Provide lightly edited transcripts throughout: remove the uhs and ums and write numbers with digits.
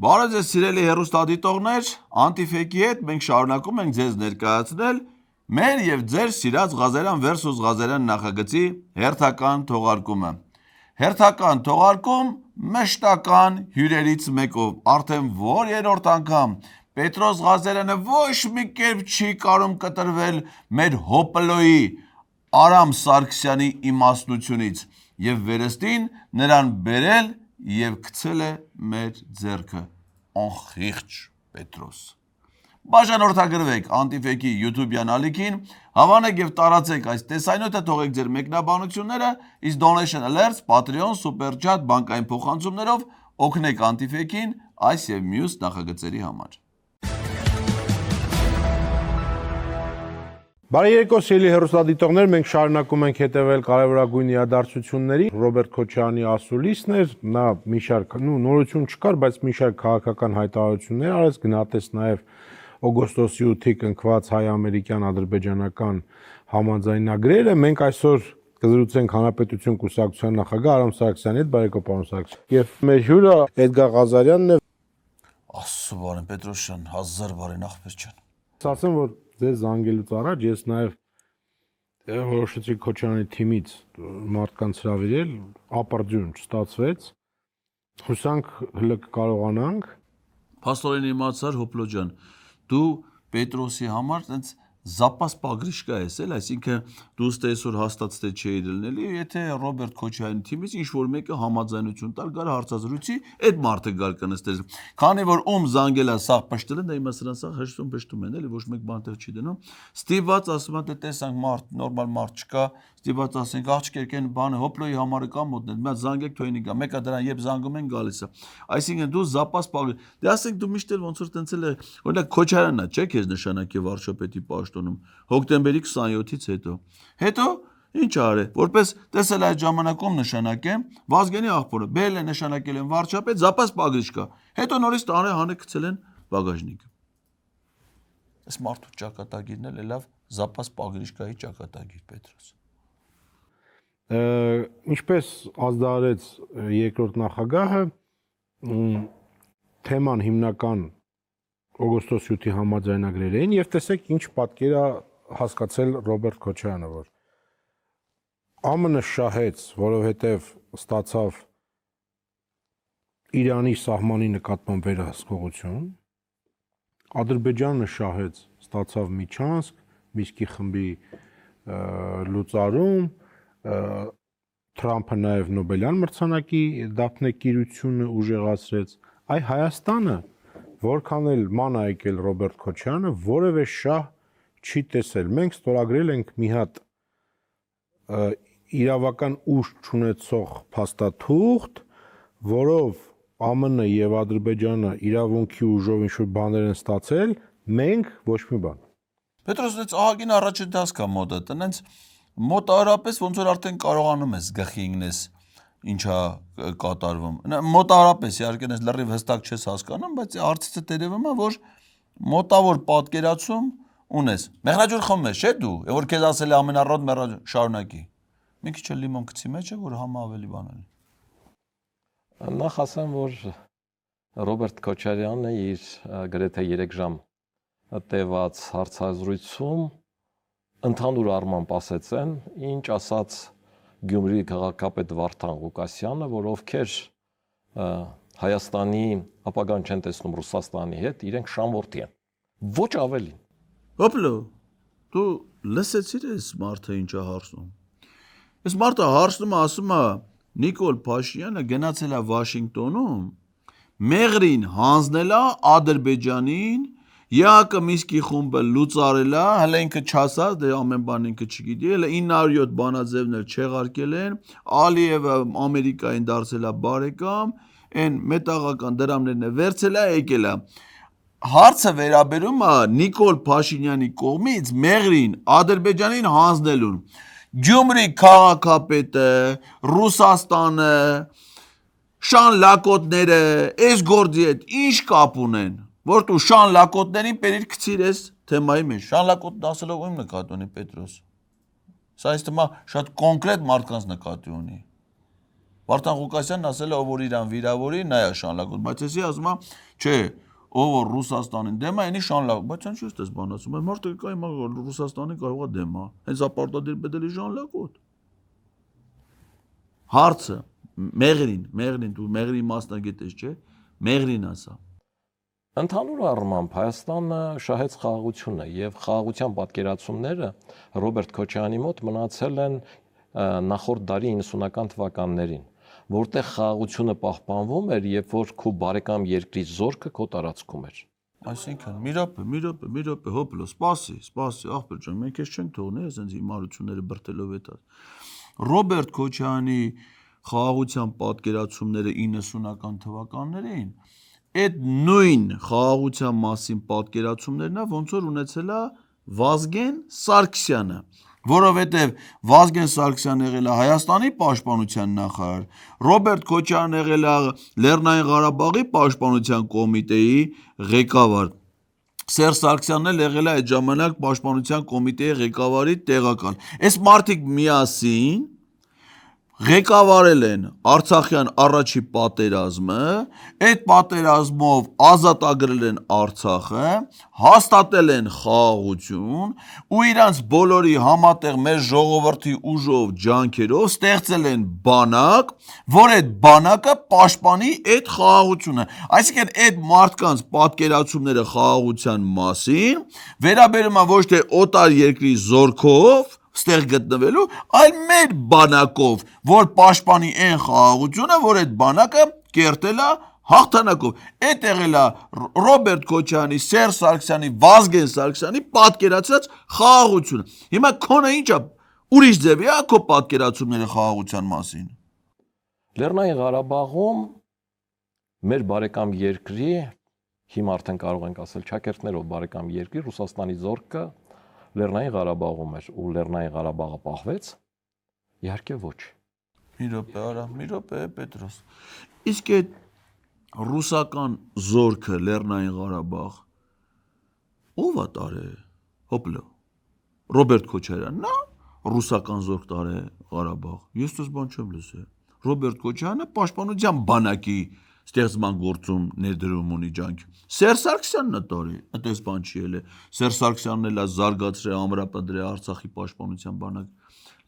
Բարև ձեզ սիրելի հեռուստադիտողներ, Անտիֆեկի հետ մենք շարունակում ենք ձեզ ներկայացնել մեր եւ ձեր սիրած Ղազարյան versus Ղազարյան նախագծի հերթական թողարկումը։ Հերթական թողարկում մշտական հյուրերից մեկով, արդեն որ երրորդ անգամ Պետրոս Ղազարյանը ոչ մի կերպ չի կարող կտրվել մեր հոպլոյի Արամ Սարգսյանի իմաստնությունից եւ վերստին նրան բերել եւ գցել է մեր ձեռքը անխիղճ Պետրոս Բաժանորդագրվեք Անտիֆեկի YouTube-յան ալիքին հավանեք եւ տարածեք այս տեսանյութը թողեք ձեր մեկնաբանությունները իսկ donation alerts Patreon super chat բանկային փոխանցումներով օգնեք Անտիֆեկին այս եւ մյուս նախագծերի համար Բարի երեկո սիրելի հեռուստադիտողներ, մենք շարունակում ենք հետևել կարևորագույն իրադարձությունների։ Ռոբերտ Քոչարյանի ասուլիսն էր, նա մի շարք նորություն չկար, բայց մի շարք քաղաքական հայտարարություններ արեց, գնահատեց նաև օգոստոսի 8-ի կնքված հայ-ամերիկյան ադրբեջանական համաձայնագրերը։ Մենք այսօր կզրուցենք Հանրապետություն կուսակցության նախագահ Արամ Սարգսյանի հետ, բարի երեկո պարոն Սարգսյան։ Եվ մեր հյուրը Էդգար Ղազարյանն է։ Աստծո բարին Պետրոսյան, 1000 բարին ախպեր ջան։ Ասեմ, որ ձեզ զանգելուց առաջ ես նաև որոշեցի Քոչարյանի թիմից մարդկանց հրավիրել, ապարդյուն չստացվեց։ Հուսանք հլը կարողանանք։ Փաստորեն իմացար Հոպլո ջան, դու Պետրոսի համար տենց զապաս պագրիշկա ես էլ, այսինքն դու ստե այսօր հաստատ ստե չէի դլնելի, եթե Ռոբերտ Քոչարյանի թիմից ինչ որ մեկը համաձայնություն տալ գար հարցազրույցի, այդ մարդը գար կնստեր։ Քանի որ ում զանգելա սաղ պշտել են, դա իմա սրան սաղ հեշտում են, էլի ոչ մեկ բան տեղ չի դնում։ Ստիված ասում է, տեսանք մարդ, նորմալ մարդ չկա, ստիված ասենք աղջիկ են բանը Հոպլոյի համարը կա մոտնեն, մի հատ զանգեք թույնի գա, մեկը դրան երբ զանգում են գալիս է։ Այսինքն դու զապաս պագրի։ Դե ասենք դու միշտ էլ ոնց որ տենցել է, օրինակ Քոչարյանն է, չէ՞ քեզ նշանակի վարչապետի պաշտոնում հոկտեմբերի 27-ից հետո։ Հետո ինչ արել, որպես տեսել այդ ժամանակում նշանակեմ, Վազգենի աղբորը բերել են նշանակել են վարչապետ, զապաս պագրիշկա։ Հետո նորից տանը հանը գցել են բագաժնիկը։ Այս մարդու ճակատագիրն էլ լավ զապաս պագրիշկայի ճակատագիր Պետրոս։ Ինչպես ազդարարեց երկրորդ նախագահը, թեման հիմնական օգոստոս 7-ի համաձայնագրեր էին եւ տեսեք ինչ պատկեր է հասկացել Ռոբերտ Քոչարյանը, որ ԱՄՆ շահեց, որովհետեւ ստացավ Իրանի սահմանի նկատմամբ վերահսկողություն, Ադրբեջանը շահեց, ստացավ Միչանսկ, Միսկի խմբի լուծարում, Թրամփը նաև Նոբելյան մրցանակի դափնեկիրությունը ուժեղացրեց, այ Հայաստանը, որքան էլ ման է եկել Ռոբերտ Քոչարյանը, որևէ շահ չի տեսել։ Մենք ստորագրել ենք մի հատ իրավական ուժ չունեցող փաստաթուղթ, որով ԱՄՆ եւ Ադրբեջանը իրավունքի ուժով ինչ-որ բաներ են ստացել, մենք ոչ մի բան։ Պետրոս, դες ահագին առաջի դաս կա մոտը, տնենց մոտարապես ոնց որ արդեն կարողանում ես գլխի ինգնես ինչա կատարվում։ Մոտարապես իհարկե ես լրիվ հստակ չես հասկանում, բայց հարցը տերևում է, որ մոտավոր պատկերացում ունես։ Մեղրաջուր խմում ես, չէ՞ դու, որ քեզ ասել է ամենառոտ մեղրաջուր շարունակի։ Մի քիչ էլ լիմոն գցի մեջ է, որ համը ավելի բան է։ Նախ ասեմ, որ Ռոբերտ Քոչարյանը իր գրեթե 3 ժամ տևած հարցազրույցում ընդհանուր առմամբ ասեցեն, ինչ ասաց Գյումրիի քաղաքապետ Վարդան Ղուկասյանը, որ ովքեր Հայաստանի ապագան չեն տեսնում Ռուսաստանի հետ, իրենք շամորթի են։ Ոչ ավելին։ Հոպլո, դու լսեցիր այս մարդը ինչա հարցնում։ Այս մարդը հարցնում է, ասում է Նիկոլ Փաշինյանը գնացել է Վաշինգտոնում, մեղրին հանձնել է Ադրբեջանին, ԵԱԿ Միսկի խումբը լուծարել է, հələ ինքը չասած, դե ամեն բան ինքը չգիտի, հələ 907 բանաձևներ չեղարկել են, Ալիևը Ամերիկային դարձել է բարեկամ, այն մետաղական դրամներն է վերցել է, եկել է։ Հարցը վերաբերում է Նիկոլ Փաշինյանի կողմից մեղրին Ադրբեջանին հանձնելուն։ Գյումրի քաղաքապետը, Ռուսաստանը, Շան լակոտները, այս գործի հետ ինչ կապ ունեն, որ դու Շան լակոտներին պերիր գցիր ես թեմայի մեջ։ Շան լակոտն ասելով ում նկատի ունի Պետրոս։ Սա այս թեմա շատ կոնկրետ մարդկանց նկատի ունի։ Վարդան Ղուկասյանն ասել է ով որ իրան վիրավորի նա է շանլակոտ, բայց էսի ասում է, չէ, ով որ Ռուսաստանին դեմ է, այնի շանլակ, բայց ինչ ես դες բան ասում, մարդը կա հիմա Ռուսաստանին կարող է դեմ է, հենց ապարտադիր պետք է շանլակոտ։ Հարցը Մեղրին դու Մեղրի մասնագետ ես, չէ, Մեղրին ասա։ Ընդհանուր առմամբ Հայաստանը շահեց խաղաղությունը եւ խաղաղության պատկերացումները Ռոբերտ Քոչարյանի մոտ մնացել են նախորդ դարի 90-ական թվականներին, որտեղ խաղաղությունը պահպանվում էր, երբ որ քո բարեկամ երկրի զորքը քո տարածքում էր։ Այսինքն մի րոպե, հոպլո, սպասի, ախպեր ջան, մենք էս չենք թողնի, այսպես հիմարությունները բրտելով էտա։ Ռոբերտ Քոչարյանի խաղաղության պատկերացումները 90-ական թվականներին այդ նույն խաղաղության մասին պատկերացումներն է ոնց որ ունեցել է Վազգեն Սարգսյանը, որովհետև Վազգեն Սարգսյանը եղել է Հայաստանի պաշտպանության նախարար, Ռոբերտ Քոչարյանը եղել է Լեռնային Ղարաբաղի պաշտպանության կոմիտեի ղեկավար, Սերժ Սարգսյանն էլ եղել է այդ ժամանակ պաշտպանության կոմիտեի ղեկավարի տեղակալ։ Այս մարդիկ միասին ղեկավարել են Արցախյան առաջի պատերազմը, այդ պատերազմով ազատագրել են Արցախը, հաստատել են խաղաղություն ու իրանց բոլորի համատեղ մեր ժողովրդի ուժով, ջանքերով ստեղծել են բանակ, որ այդ բանակը պաշտպանի այդ խաղաղությունը։ Այսինքն այդ մարդկանց պատկերացումները խաղաղության մասին վերաբերում է ոչ թե օտար երկրի զորքով ստեղ գտնվելու, այլ մեր բանակով, որ պաշտպանի այն խաղաղությունը, որ այդ բանակը կերտել է հաղթանակով։ Այդ եղել է Ռոբերտ Քոչարյանի, Սերժ Սարգսյանի, Վազգեն Սարգսյանի պատկերացրած խաղաղությունը։ Հիմա քոնը ի՞նչ է, ուրիշ ձև է քո պատկերացումները խաղաղության մասին։ Լեռնային Ղարաբաղում մեր բարեկամ երկրի, հիմա արդեն կարող ենք ասել ճակերտներով բարեկամ երկրի Ռուսաստանի զորքը Լեռնային Ղարաբաղում էր ու Լեռնային Ղարաբաղը պահվեց։ Իհարկե ոչ։ Մի րոպե, Պետրոս։ Իսկ այդ ռուսական զորքը Լեռնային Ղարաբաղ ով է տարել, հոպլո, Ռոբերտ Քոչարյանն է ռուսական զորք տարել Ղարաբաղ։ Ես դες բան չեմ լսել։ Ռոբերտ Քոչարյանը պաշտպանության բանակի ստեղծման գործում ներդրում ունի ջանք։ Սերժ Սարգսյանն է տարի, այդպես բան չի ելել։ Սերժ Սարգսյանն էլ է զարգացրել, ամրապնդրել Արցախի պաշտպանության բանակ։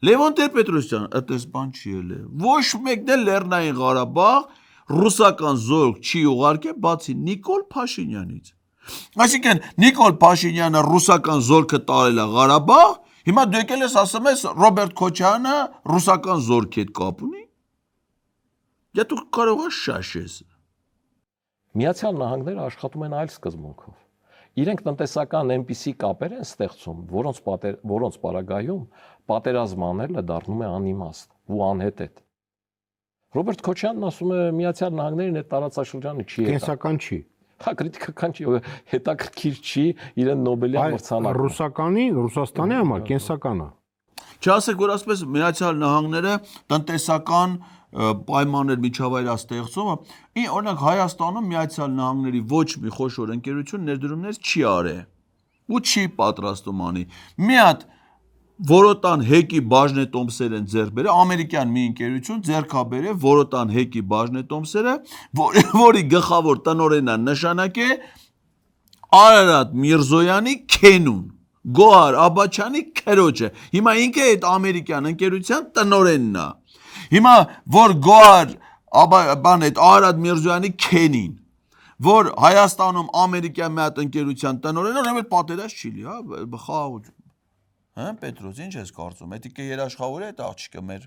Լևոն Տեր-Պետրոսյան, այդպես բան չի ելել։ Ոչ մեկն էլ Լեռնային Ղարաբաղ ռուսական զորք չի ուղարկել, բացի Նիկոլ Փաշինյանից։ Այսինքն Նիկոլ Փաշինյանը ռուսական զորքը տարել է Ղարաբաղ, հիմա դու եկել ես ասում ես Ռոբերտ Քոչարյանը ռուսական զորքի հետ կապ ունի։ Դե դու կարող ես շաշես։ Միացյալ Նահանգները աշխատում են այլ սկզբունքով։ Իրենք տնտեսական այնպիսի կապեր են ստեղծում, որոնց պարագայում պատերազմ անելը դառնում է անիմաստ ու անհետետ։ Ռոբերտ Քոչարյանն ասում է Միացյալ Նահանգներին այդ տարածաշրջանը չի հետա։ Կենսական չի։ Հա քրիտիկական չի, հետաքրքիր չի իրեն Նոբելյան մրցանակը։ Ռուսաստանի համար կենսական է։ Չասեք, որ ասպես Միացյալ Նահանգները տնտեսական պայմաններ միջավայր ստեղծումը, օրինակ Հայաստանում Միացյալ Նահանգների ոչ մի խոշոր ընկերություն ներդրումներ չի արել ու չի պատրաստում անի։ Մի հատ Որոտան հեկի բաժնետոմսեր են ձեռք բերել, ամերիկյան մի ընկերություն ձեռք է բերել Որոտան հեկի բաժնետոմսերը, որի գլխավոր տնօրենն է նշանակել Արարատ Միրզոյանի քենուն, Գոհար Աբաչյանի քրոջը։ Հիմա ինքը այդ ամերիկյան ընկերության տնօրենն է։ Հիմա որ Գոհար այդ Արարատ Միրզոյանի քենին, որ Հայաստանում ամերիկյան մի հատ ընկերության տնօրենը, ուրեմն պատերազմ չի լի, հա, խաղաղություն։ Հա, Պետրոս, ինչ ես կարծում, էդիկե երաշխավորի այդ աղջիկը մեր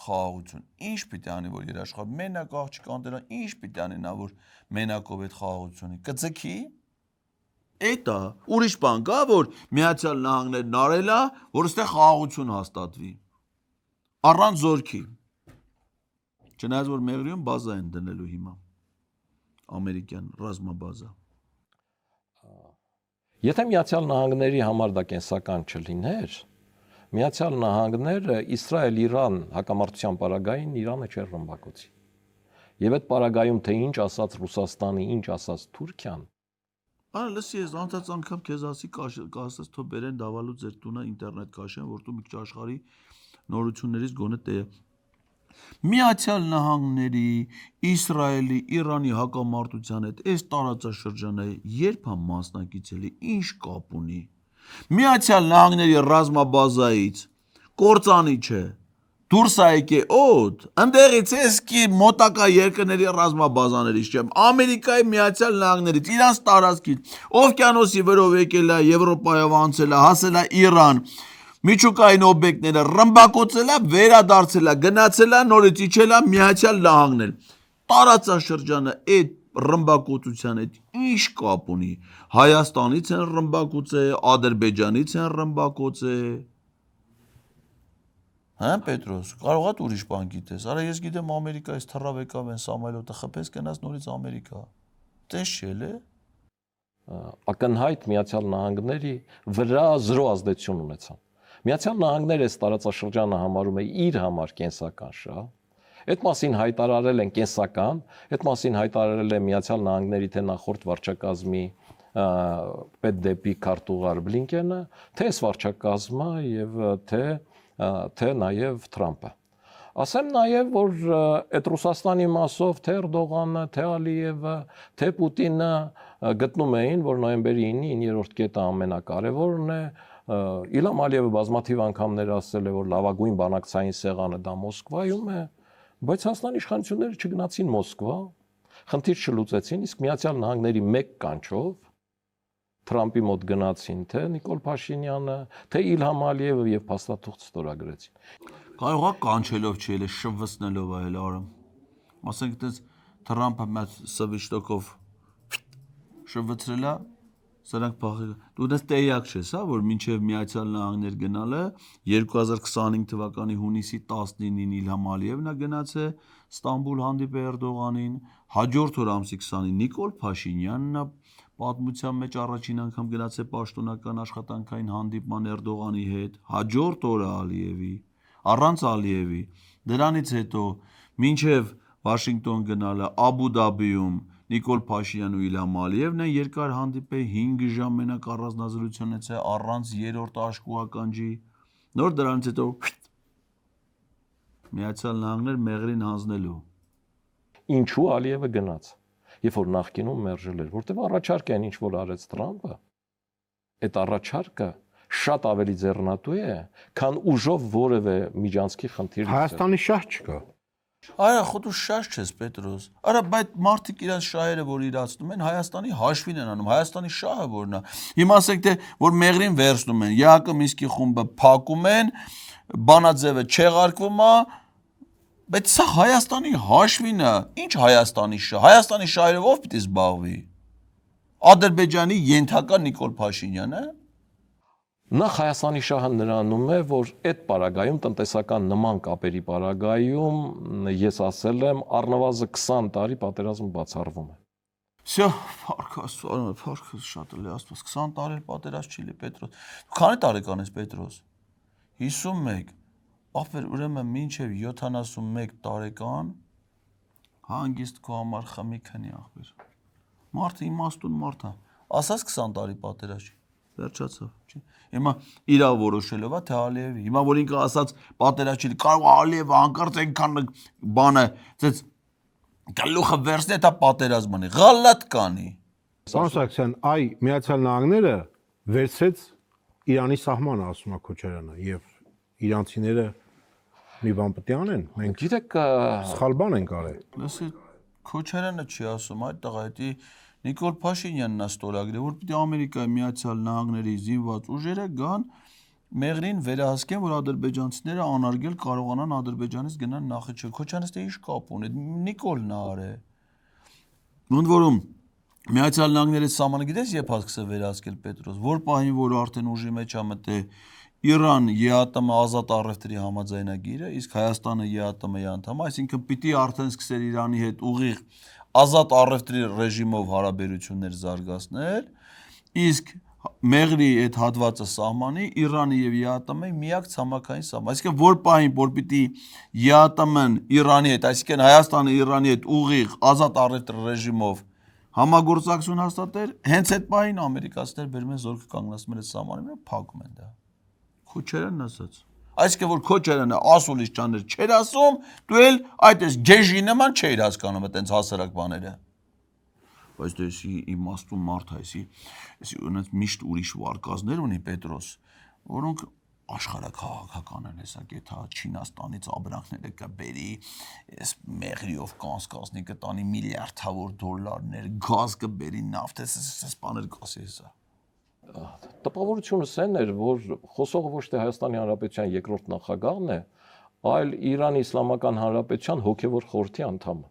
խաղաղություն։ Ինչ պիտի անի, որ երաշխավոր, մենակ աղջիկ անտերան, ինչ պիտի անի նա, որ մենակով այդ խաղաղությունը կձգի։ Էտա ուրիշ բան կա, որ Միացյալ Նահանգներն արել է, որ այստեղ խաղաղություն հաստատվի։ Առանց զորքի։ Չնայած որ Մեղրիում բազա են դնելու հիմա։ Ամերիկյան ռազմաբազա։ Եթե Միացյալ Նահանգների համար դա կենսական չլիներ, Միացյալ Նահանգները Իսրայել-Իրան հակամարտության պարագային Իրանը չէր ռմբակոծի։ Եվ այդ պարագայում թե ինչ ասաց Ռուսաստանը, ինչ ասաց Թուրքիան։ Արա լսի ես անցած անգամ քեզ ասի կասես թո բերեն դավալու ձեր տունը ինտերնետ կաշեն, որ դու մի քիչ աշխարհի նորություններից գոնե Միացյալ Նահանգների, Իսրայելի, Իրանի հակամարտության հետ այս տարածաշրջանը երբ է մասնակիցելի, ինչ կապ ունի։ Միացյալ Նահանգների ռազմաբազայից կործանի չէ։ Դուրս է եկե օդ, ընդեղից էսքի մոտակա երկրների ռազմաբազաներից չեմ, Ամերիկայի Միացյալ Նահանգներից, իրանց տարածքից, օվկիանոսի վրով եկել է, Եվրոպայով անցել է, հասել է Իրան, միջուկային օբյեկտները ռմբակոծել է, վերադարձել է, գնացել է, նորից իջել է Միացյալ Նահանգներ։ Տարածաշրջանը այդ ռմբակոծության հետ ինչ կապ ունի։ Հայաստանից են ռմբակոծել, Ադրբեջանից են ռմբակոծել։ Հա Պետրոս, կարող է ուրիշ բան գիտես։ Արա ես գիտեմ Ամերիկայից թռավ եկավ են Սամվելոտը խփեց գնաց նորից Ամերիկա։ Տես չէ՞, ակնհայտ Միացյալ Նահանգների վրա զրո ազդեցություն ունեցան։ Միացյալ Նահանգները այս տարածաշրջանը համարում է իր համար կենսական շահ։ Այդ մասին հայտարարել են կենսական, այդ մասին հայտարարել է Միացյալ Նահանգների թե նախորդ վարչակազմի պետդեպի քարտուղար Բլինկենը, թե այս վարչակազմը եւ թե նաեւ Թրամփը։ Ասեմ նաեւ, որ այդ Ռուսաստանի մասով թե Էրդողանը, թե Ալիևը, թե Պուտինը գտնում էին, որ նոյեմբերի 9-ի 9-րդ կետը ամենակարևորն է։ Իլհամ Ալիևը բազմաթիվ անգամներ ասել է, որ լավագույն բանակցային սեղանը դա Մոսկվայում է, բայց Հայաստանի իշխանությունները չգնացին Մոսկվա, խնդիր չլուծեցին, իսկ Միացյալ Նահանգների մեկ կանչով Թրամփի մոտ գնացին թե Նիկոլ Փաշինյանը, թե Իլհամ Ալիևը եւ փաստաթուղթ ստորագրեցին։ Կարող է կանչելով չի, էլ շվվցնելով այլ արում։ Ասենք այդպես Թրամփը մեծ սվիչտոկով շվվցրել է, սրանք փախել։ Դու դες տեղյակ չես, հա, որ մինչև Միացյալ Նահանգներ գնալը 2025 թվականի հունիսի 19-ին Իլհամ Ալիևն է գնացել Ստամբուլ հանդիպել Էրդողանին, հաջորդ օր ամսի 20-ին Նիկոլ Փաշինյանն է պատմության մեջ առաջին անգամ գնացել պաշտոնական աշխատանքային հանդիպման Էրդողանի հետ, հաջորդ օրը Ալիևի, առանց Ալիևի, դրանից հետո մինչև Վաշինգտոն գնալը Աբու Դաբիում Նիկոլ Փաշինյանն ու Իլհամ Ալիևն են երկար հանդիպել 5 ժամ մենակ առանձնազրույց ունեցել առանց երրորդ աշկու ականջի, նոր դրանից հետո Միացյալ Նահանգներ մեղրին հանձնելու։ Ինչու Ալիևը գնաց, երբ որ նախկինում մերժել էր, որտեղ առաջարկը այն ինչ որ արեց Թրամփը, այդ առաջարկը շատ ավելի ձեռնատու է, քան ուժով որևէ միջանցքի խնդիր։ Հայաստանի շահ չկա։ Արա խոդու շաշ չես Պետրոս։ Արա բայց մարդիկ իրաց շահերը որ իրացնում են Հայաստանի հաշվին են անում, Հայաստանի շահը որն է։ Հիմա ասենք թե որ մեղրին վերցնում են, ԵԱԿ Մինսկի խումբը փակում են, բանաձևը չեղարկվում է, բայց սա Հայաստանի հաշվին է։ Ինչ Հայաստանի շահ։ Հայաստանի շահերով ով պիտի զբաղվի։ Ադրբեջանի ենթակա Նիկոլ Փաշինյանը։ Նախ Հայաստանի շահը նրանում է, որ այդ պարագայում տնտեսական նման կապերի պարագայում ես ասել եմ առնվազն 20 տարի պատերազմը բացառվում է։ Всё, փառք շատ է Աստված 20 տարի պատերազմ չի լի Պետրոս։ Դու քանի տարեկան ես Պետրոս։ 51։ Ախպեր ուրեմն մինչև 71 տարեկան հանգիստ քո համար խմի քնի ախպեր։ Մարդը իմաստուն մարդ է։ Ասած 20 տարի պատերազմ չի։ Վերջացավ, չի։ Հիմա իրա որոշելով է թե Ալիևի։ Հիմա որ ինքը ասած պատերազմ չի, կարող է Ալիևը հանկարծ այնքան բանը, ցած գլուխը վերցնի դա պատերազմ անի, ղալատ կանի։ Պարոն Սարգսյան, այ Միացյալ Նահանգները վերցրեց Իրանի սահմանը, ասում է Քոչարյանը, եւ իրանցիները մի բան պետք է անեն։ Մենք Գիտեք, սխալ բան ենք արել։ Լսի Քոչարյանը չի ասում, այդ տղա էդի Նիկոլ Փաշինյանն է ստորագրել, որ պիտի Ամերիկայի Միացյալ Նահանգների զինված ուժերը գան մեղրին վերահսկեն, որ ադրբեջանցիները անարգել կարողանան Ադրբեջանից գնան Նախիջևան։ Քոչարյանից դե ինչ կապ ունի, Նիկոլն է արել։ Ընդ որում Միացյալ Նահանգների սահմանը գիտես երբ հասկսը վերահսկել Պետրոս, որ պահին որ արդեն ուժի մեջ է մտել Իրան ԵԱՏՄ ազատ առևտրի համաձայնագիրը, իսկ Հայաստանը ԵԱՏՄ-ի անդամ է, այսինքն պիտի արդեն սկսել Իրանի հետ ուղիղ ազատ առևտրի ռեժիմով հարաբերություններ զարգացնել, իսկ մեղրի այդ հատվածը սահմանի Իրանի եւ ԵԱՏՄ-ի միակ ցամաքային սահման։ Այսինքն որ պահին որ պիտի ԵԱՏՄ-ն Իրանի հետ, այսինքն Հայաստանը Իրանի հետ ուղիղ ազատ առևտրի ռեժիմով համագործակցություն հաստատել, հենց այդ պահին ամերիկացիներ բերում են զորքը կանգնացնում են այդ սահմանը, փակում են դա։ Քոչարյանն ասաց։ Այսինքն որ Քոչարյանը ասուլիսչաներ չէր ասում, դու էլ այդ էս գեժի նման չէիր հասկանում այտենց հասարակ բաները։ Բայց դու էսի իմաստուն մարդ ես, էսի ունես միշտ ուրիշ վարկածներ ունի Պետրոս, որոնք աշխարհաքաղաքական են, հեսա գեթա Չինաստանից աբրանքները կբերի, այս մեղրիով կանցկացնի կտանի միլիարդավոր դոլարներ, գազ կբերի, նավթ, այս բաներ կասի հեսա։ Տպավորությունը սեն էր, որ խոսողը ոչ թե Հայաստանի Հանրապետության երկրորդ նախագահն է, այլ Իրանի Իսլամական Հանրապետության հոգևոր խորհրդի անդամը։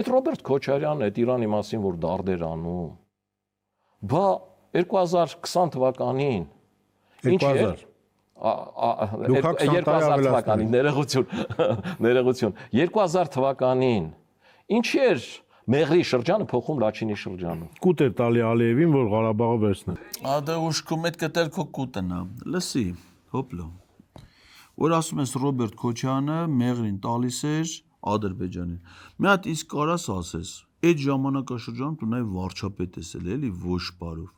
Այդ Ռոբերտ Քոչարյանն այդ Իրանի մասին որ դարդեր անում։ Բա 2020 թվականին ինչ էր 2000 թվականին ներողություն 2000 թվականին ինչ էր Մեղրի շրջանը փոխում Լաչինի շրջանը։ Կուտ էր տալի Ալիևին, որ Ղարաբաղը վերցնի։ Ադե ուշքում այդ կտեր քո կուտնա։ Լսի, հոպլո։ Որ ասում ես Ռոբերտ Քոչյանը Մեղրին տալիս էր Ադրբեջանին։ Մի հատ իսկ կարաս ասես, այդ ժամանակաշրջանում դու նաև վարչապետ ես էլի, ոչ բարով։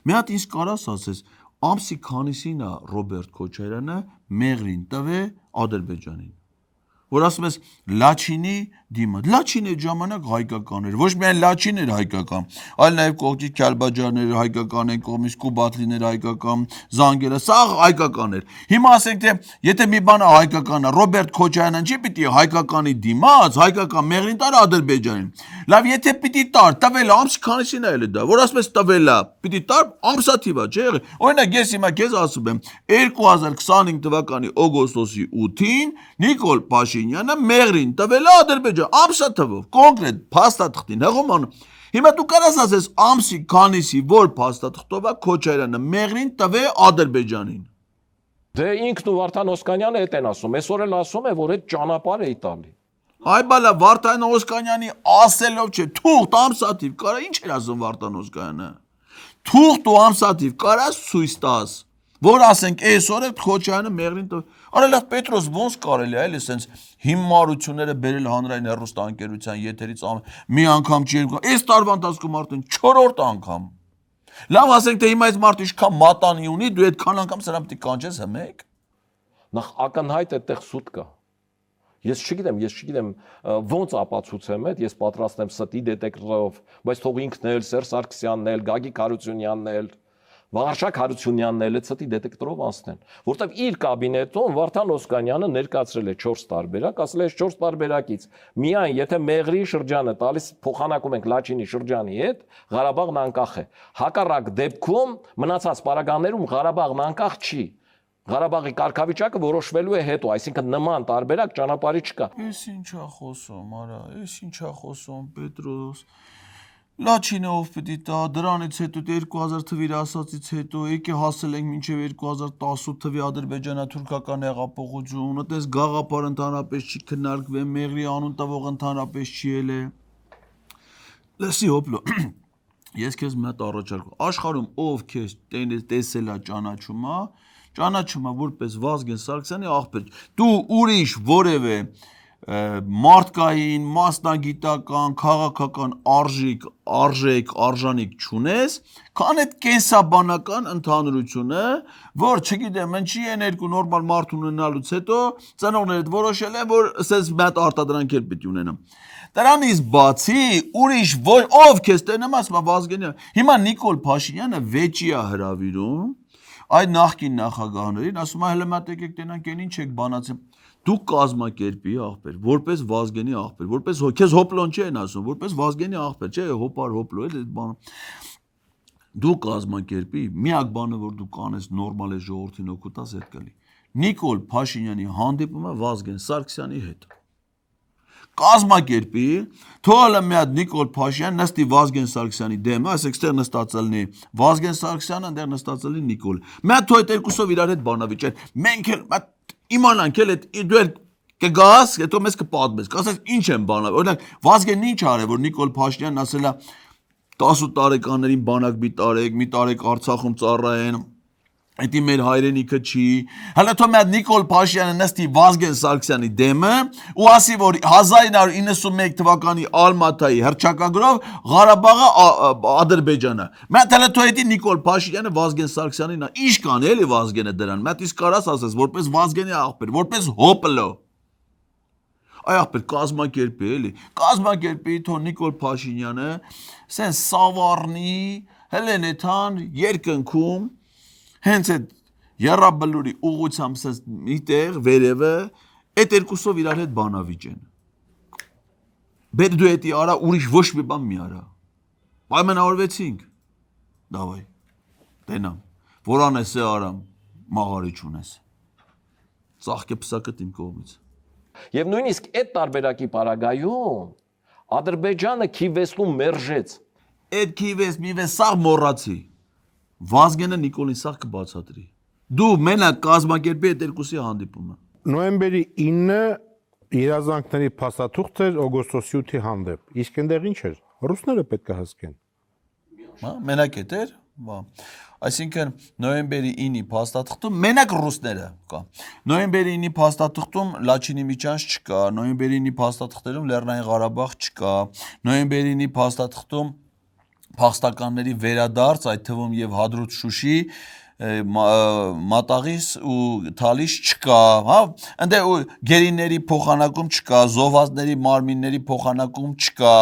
Մի հատ իսկ կարաս ասես, ամսի քանիսին է Ռոբերտ Քոչարյանը Մեղրին տվե Ադրբեջանին։ Որ ասում ես Լաչինի դիմը։ Լաչինի ժամանակ հայկական էր, ոչ միայն Լաչին էր հայկական, այլ նաև կողքի Քալբաջարները հայկական են, կողմից Կուբատլիները հայկական, Զանգերը, սա հայկական էր։ Հիմա ասենք թե եթե մի բանը հայկական է, Ռոբերտ Քոչարյանն չի պիտի հայկականի դիմաց, հայկական Մեղրին տար Ադրբեջանին։ Լավ, եթե պիտի տար, տվել ամսի քանիսին է դա, որ ասում ես տվել է, պիտի տար ամսաթիվա, չէ՞ եղել։ Օրինակ ես հիմա քեզ ասում եմ 2025 թվականի օգոստոսի 8-ին Նիկոլ Փաշինյանը Մեղրին տվել է Ադրբեջան, ամսաթվով, կոնկրետ փաստաթղթին, հղոման։ Հիմա դու կարաս ասես ամսի քանիսի որ փաստաթղթով է Քոչարյանը Մեղրին տվե Ադրբեջանին։ Դե ինքն ու Վարդան Օսկանյանը էդ են ասում, այսօր էլ ասում է, որ այդ ճանապարհ է տալի։ Այ բալա Վարդան Օսկանյանի ասելով չէ, թուղթ ամսաթիվ կարա ինչ էր ասում Վարդան Օսկանյանը։ Թուղթ ու ամսաթիվ կարաս ցույց տաս, որ ասենք այսօր է Քոչարյանը Մեղրին տվել։ Արա լավ Պետրոս ոնց կարելի է էլի սենց հիմարությունները բերել հանրային հեռուստաընկերության եթերից մի անգամ չի երկու, այս տարվա ընթացքում արդեն 4-րդ անգամ։ Լավ ասենք թե հիմա այս մարդը ինչքան մատանի ունի, դու այդքան անգամ սրան պիտի կանչես հմեք։ Նախ ակնհայտ այդտեղ սուտ կա։ Ես չգիտեմ ոնց ապացուցեմ այդ, ես պատրաստ եմ ստի դետեկտորով, բայց թող ինքն էլ Սերժ Սարգսյանն էլ, Գագիկ Հարությունյանն էլ, Վարշակ Հարությունյանն էլ ստի դետեկտորով անցնեն, որտեվ իր կաբինետում Վարդան Օսկանյանը ներկայացրել է 4 տարբերակ, ասել է 4 տարբերակից միայն եթե Մեղրի շրջանը տալիս փոխանակում ենք Լաչինի շրջանի հետ, Ղարաբաղն անկախ է։ Հակառակ դեպքում մնացած պարագաներում Ղարաբաղն անկախ չի։ Ղարաբաղի կարգավիճակը որոշվելու է հետո, այսինքն նման տարբերակ ճանապարհի չկա։ Էս ինչա խոսում, արա, էս ինչա խոսում Պետրոս։ Լաչինը ով պիտի տա, դրանից հետո 2000 թվի ասածից հետո եկե հասել ենք մինչև 2018 թվի ադրբեջանա-թուրքական հեղափոխություն, այդպես գաղափար ընդհանրապես չի քննարկվել, Մեղրի անուն տվող ընդհանրապես չի ելե։ Լսի հոպլո։ Ես քեզ մի հատ առաջարկում, աշխարհում ով քեզ տեսել է ճանաչում է որպես Վազգեն Սարգսյանի աղբեր։ Դու ուրիշ որևէ մարդկային, մասնագիտական, քաղաքական արժեք չունես, քան այդ կենսաբանական ընդհանրությունը, որ չգիտեմ, ինչի են երկու նորմալ մարդ ունենալուց հետո ծնողներդ որոշել են, որ ասես մի հատ արտադրանքեր պիտի ունենամ։ Դրանից բացի ուրիշ ով քեզ տենեմ ասում Վազգենյանը։ Հիմա Նիկոլ Փաշինյանը վեճի է հրավիրում այդ նախկին նախագահներին, ասում է հələ մատ եկեք տենանք, այն ինչ եք բանացել։ Դու կազմակերպի աղբեր, որպես Վազգենի աղբեր, որպես քեզ հոպլոն չեն ասում, որպես Վազգենի աղբեր, չէ, հոպար հոպլո էլ այդ բանը։ Դու կազմակերպի, միակ բանը որ դու կանես նորմալ է ժողովրդին օգուտաս այդ կլի։ Նիկոլ Փաշինյանի հանդիպումը Վազգեն Սարգսյանի հետ։ Կազմակերպի, թողը մի հատ Նիկոլ Փաշինյան նստի Վազգեն Սարգսյանի դեմը, ասեք ստեղ նստածել լինի Վազգեն Սարգսյանը, այնտեղ նստածել լինի Նիկոլ։ Մի հատ թող այդ երկուսով իրար հետ բանավիճեն։ Մենք էլ իմանանք էլ այդ դու էլ կգաս, հետո մեզ կպատմես, կասես ինչ են բանավ։ Օրինակ Վազգենն ինչ արել, որ Նիկոլ Փաշինյանն ասել է 18 տարեկաններին բանակ մի տարեք Արցախում ծառայեն, Էդի մեր հայրենիքը չի։ Հələ թող մի Նիկոլ Փաշինյանը նստի Վազգեն Սարգսյանի դեմը ու ասի, որ 1991 թվականի Ալմատայի հռչակագրով Ղարաբաղը Ադրբեջանը։ Մենք հələ թող էդի Նիկոլ Փաշինյանը Վազգեն Սարգսյանին ինչ կանի էլի Վազգենը դրան։ Մենք իսկ կարաս ասես, որպես Վազգենի աղբեր, որպես հոպլո։ Այ աղբեր կազմակերպի էլի։ Կազմակերպի թող Նիկոլ Փաշինյանը սեն սավառնի, հելենեթան երկնքում հենց այդ երրաբլուրի ուղությամբ սենց միտեղ վերևը այդ երկուսով իրար հետ բանավիճեն։ Բեր դու էդի արա ուրիշ ոչ մի բան մի արա։ Պայմանավորվեցինք։ Դավայ։ Տենամ։ Որան ես է արամ մաղարի չունես։ Ծաղկե պսակըտ իմ կողմից։ Եվ նույնիսկ այդ տարբերակի պարագայում Ադրբեջանը քիվեստում մերժեց։ Այդ քիվես միվես սաղ մոռացի։ Վազգենը Նիկոլին սաղ կբացատրի։ Դու մենակ կազմակերպի այդ երկուսի հանդիպումը։ Նոյեմբերի 9-ը երազանքների փաստաթուղթ էր օգոստոսի 8-ի հանդեպ։ Իսկ այնտեղ ինչ էր։ Ռուսները պետք է հսկեն։ Հա, մենակ էր, բա։ Այսինքն նոյեմբերի 9-ի փաստաթղթում մենակ ռուսները կա։ Նոյեմբերի 9-ի փաստաթղթում Լաչինի միջանց չկա, նոյեմբերի 9-ի փաստաթղթերում Լեռնային Ղարաբաղ չկա, նոյեմբերի 9-ի փաստաթղթում փախստականների վերադարձ, այդ թվում եւ Հադրութ Շուշի մատաղիս ու թալիշ չկա, հա, այնտեղ գերիների փոխանակում չկա, զոհվածների մարմինների փոխանակում չկա,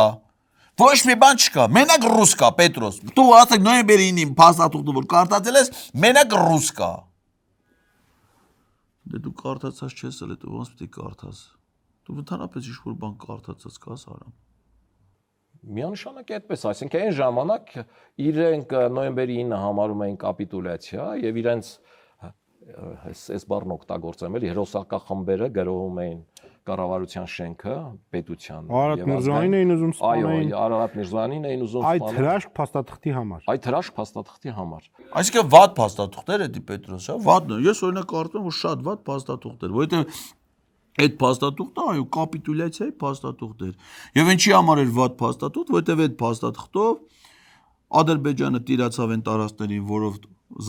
ոչ մի բան չկա, մենակ ռուս կա, Պետրոս, դու ասեք նոյեմբերի 9-ին փաստաթուղթը որ կարդացել ես, մենակ ռուս կա։ Դե դու կարդացած չես էլ, դու ոնց պիտի կարդաս։ Դու ընդհանրապես ինչ-որ բան կարդացած կաս արամ։ Միանշանակ այդպես, այսինքն այն ժամանակ իրենք նոյեմբերի 9-ը համարում էին կապիտուլյացիա եւ իրենց այս բառն օգտագործեմ էլի հերոսակախմբերը գրոհում էին կառավարության շենքը պետության Արարատ Միրզոյանին էին ուզում սպանել։ Այո, Արարատ Միրզոյանին էին ուզում Այդ սպանել։ հրաշք փաստաթղթի համար։ Այդ հրաշք փաստաթղթի համար։ Այսինքն վատ փաստաթուղթեր է դի Պետրոս, հա, վատն է։ Ես օրինակ կարծում եմ, որ շատ վատ փաստաթուղթեր, որովհետեւ այդ փաստաթուղթը այո կապիտուլյացիայի փաստաթուղթ էր։ Եվ ինչի համար էր վատ փաստաթուղթ, որովհետև այդ փաստաթղթով Ադրբեջանը տիրացավ այն տարածքներին, որով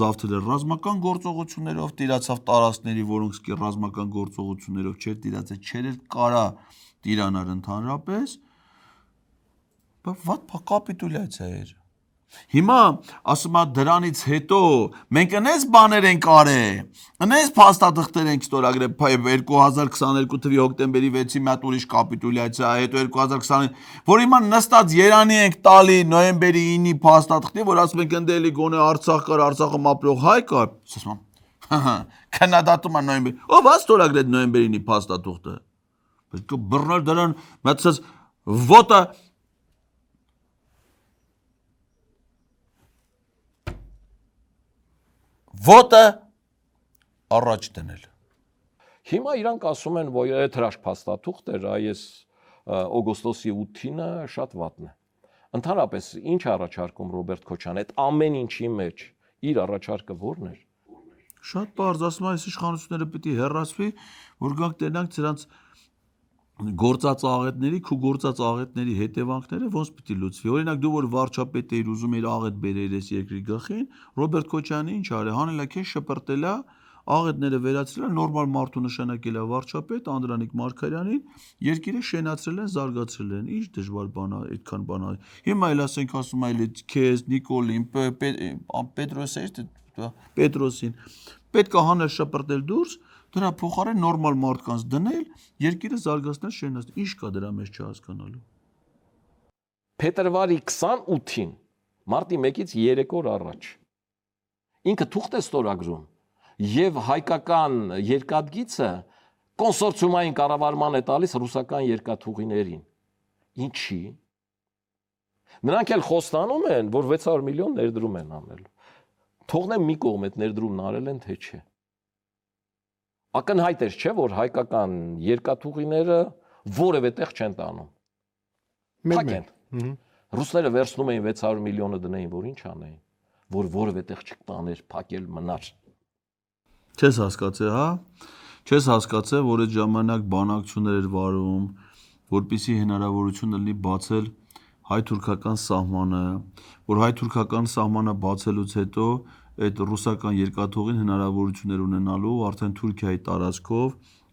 զավթել էր ռազմական գործողություններով, տիրացավ տարածքների, որոնք ռազմական գործողություններով չէր տիրացել, չէր կարա տիրանար ընդհանրապես, վատ կապիտուլյացիա էր։ Հիմա ասում եմ դրանից հետո մենք այնպես բաներ ենք արել, այնպես փաստաթղթեր ենք ստորագրել 2022 թվականի հոկտեմբերի 6-ի մի հատ ուրիշ կապիտուլյացիա, հետո 2020, որ հիմա նստած Երանի ենք տալի նոյեմբերի 9-ի փաստաթղթի, որ ասում ենք ընդելի գոնե Արցախ կար, Արցախում ապրող հայ կար, ասում եմ, քննադատում են նոյեմբերի, ով է ստորագրել նոյեմբերի 9-ի փաստաթուղթը, պետք է բռնել դրան, մտածած ոտը Ոտը առաջ դնել։ Հիմա իրանք ասում են, որ այդ հրաշք փաստաթուղթ էր, այս օգոստոսի 8-ինը շատ վատն է։ Ընդհանրապես ինչ առաջարկում Ռոբերտ Քոչյանը այդ ամեն ինչի մեջ իր առաջարկը ո՞րն էր։ Շատ բարձ, ասում եմ, այս իշխանությունները պիտի հեռացվի, որ գանք տենանք նրանց գործած աղետների, քու գործած աղետների հետևանքները ոնց պիտի լուծվի։ Օրինակ դու որ վարչապետ էիր ուզում էր աղետ բերել ես երկրի գլխին, Ռոբերտ Քոչյանը ինչ արել, հանելա քեզ շպրտելա, աղետները վերացրելա, նորմալ մարդու նշանակելա վարչապետ Անդրանիկ Մարգարյանին, երկիրը շենացրել են, զարգացրել են։ Ինչ դժվար բան է, այդքան բան է։ Հիմա էլ ասենք ասում այլ քեզ, Նիկոլին, Պետրոսին, պետք է հանել շպրտել դուրս, դրա փոխարեն նորմալ մարդկանց դնել, երկիրը զարգացնել, շենացնել։ Ինչ կա դրա մեջ չհասկանալու։ Փետրվարի 28-ին, մարտի 1-ից 3 օր առաջ, ինքը թուղթ է ստորագրում եւ հայկական երկաթգիծը կոնսորցիումային կառավարման է տալիս ռուսական երկաթուղիներին։ Ինչի։ Նրանք էլ խոստանում են, որ 600 միլիոն ներդրում են անել։ Թողնեմ մի կողմ այդ ներդրումն արել են թե չէ։ Ակնհայտ էր, չէ, որ հայկական երկաթուղիները որևէ տեղ չեն տանում։ Փակեն։ Ռուսները վերցնում էին 600 միլիոնը դնեին, որ ինչ անեին, որ որևէ տեղ չտաներ, փակել մնար։ Չես հասկացել, հա։ Չես հասկացել, որ այդ ժամանակ բանակցություններ էր վարում, որպեսզի հնարավորություն լինի բացել հայ-թուրքական սահմանը, որ հայ-թուրքական սահմանը բացելուց հետո այդ ռուսական երկաթուղին հնարավորություններ ունենալու արդեն Թուրքիայի տարածքով